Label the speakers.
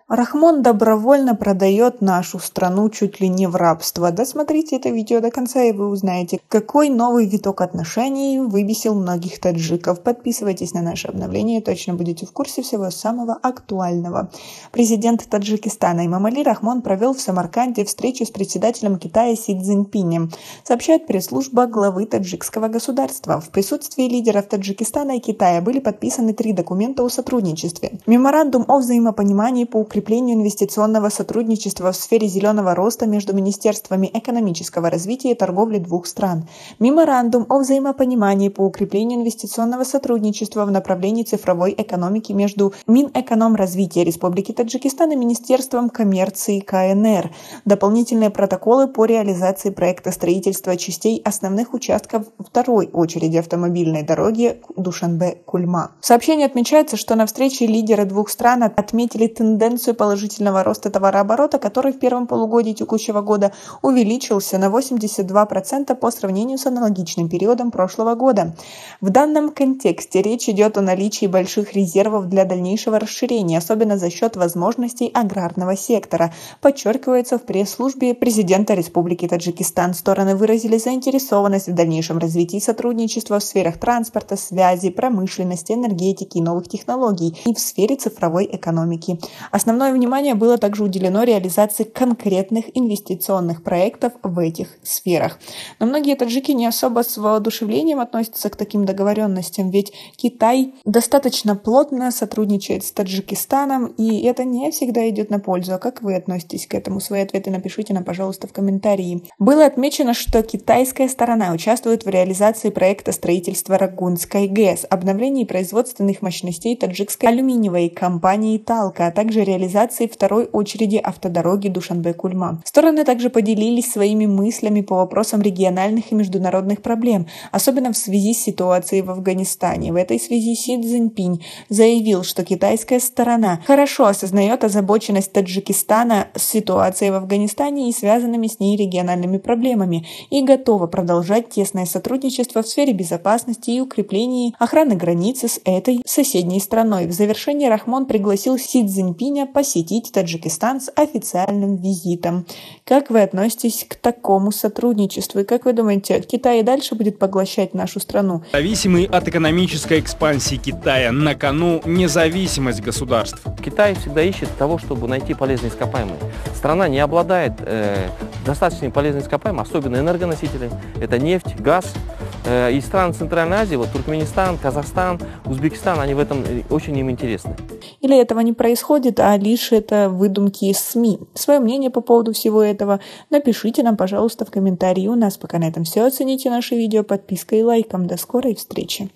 Speaker 1: Рахмон добровольно продает нашу страну чуть ли не в рабство. Досмотрите это видео до конца, и вы узнаете, какой новый виток отношений выбесил многих таджиков. Подписывайтесь на наши обновления, точно будете в курсе всего самого актуального. Президент Таджикистана Эмомали Рахмон провел в Самарканде встречу с председателем Китая Си Цзиньпинем, сообщает пресс-служба главы таджикского государства. В присутствии лидеров Таджикистана и Китая были подписаны 3 документа о сотрудничестве. Меморандум о взаимопонимании по укреплению инвестиционного сотрудничества в сфере зеленого роста между Министерствами экономического развития и торговли 2 стран. Меморандум о взаимопонимании по укреплению инвестиционного сотрудничества в направлении цифровой экономики между Минэкономразвития Республики Таджикистан и Министерством коммерции КНР. Дополнительные протоколы по реализации проекта строительства частей основных участков второй очереди автомобильной дороги Душанбе-Кульма. В сообщении отмечается, что на встрече лидеры 2 стран отметили тенденцию положительного роста товарооборота, который в первом полугодии текущего года увеличился на 82% по сравнению с аналогичным периодом прошлого года. В данном контексте речь идет о наличии больших резервов для дальнейшего расширения, особенно за счет возможностей аграрного сектора, подчеркивается в пресс-службе президента Республики Таджикистан. Стороны выразили заинтересованность в дальнейшем развитии сотрудничества в сферах транспорта, связи, промышленности, энергетики и новых технологий и в сфере цифровой экономики. Основное внимание было также уделено реализации конкретных инвестиционных проектов в этих сферах. Но многие таджики не особо с воодушевлением относятся к таким договоренностям, ведь Китай достаточно плотно сотрудничает с Таджикистаном, и это не всегда идет на пользу. А как вы относитесь к этому? Свои ответы напишите нам, пожалуйста, в комментарии. Было отмечено, что китайская сторона участвует в реализации проекта строительства Рагунской ГЭС, обновлении производственных мощностей таджикской алюминиевой компании «Талка», а также реализации второй очереди автодороги Душанбе-Кульма. Стороны также поделились своими мыслями по вопросам региональных и международных проблем, особенно в связи с ситуацией в Афганистане. В этой связи Си Цзиньпинь заявил, что китайская сторона хорошо осознает озабоченность Таджикистана с ситуацией в Афганистане и связанными с ней региональными проблемами и готова продолжать тесное сотрудничество в сфере безопасности и укрепления охраны границы с этой соседней страной. В завершении Рахмон пригласил Си Цзиньпиня посетить Таджикистан с официальным визитом. Как вы относитесь к такому сотрудничеству? И как вы думаете, Китай и дальше будет поглощать нашу страну?
Speaker 2: Зависимый от экономической экспансии Китая, на кону независимость государств.
Speaker 3: Китай всегда ищет того, чтобы найти полезные ископаемые. Страна не обладает достаточно полезными ископаемыми, особенно энергоносители. Это нефть, газ. И страны Центральной Азии, вот Туркменистан, Казахстан, Узбекистан, они в этом очень им интересны.
Speaker 1: Или этого не происходит, а лишь это выдумки СМИ? Свое мнение по поводу всего этого напишите нам, пожалуйста, в комментарии. У нас пока на этом все. Оцените наше видео подпиской и лайком. До скорой встречи!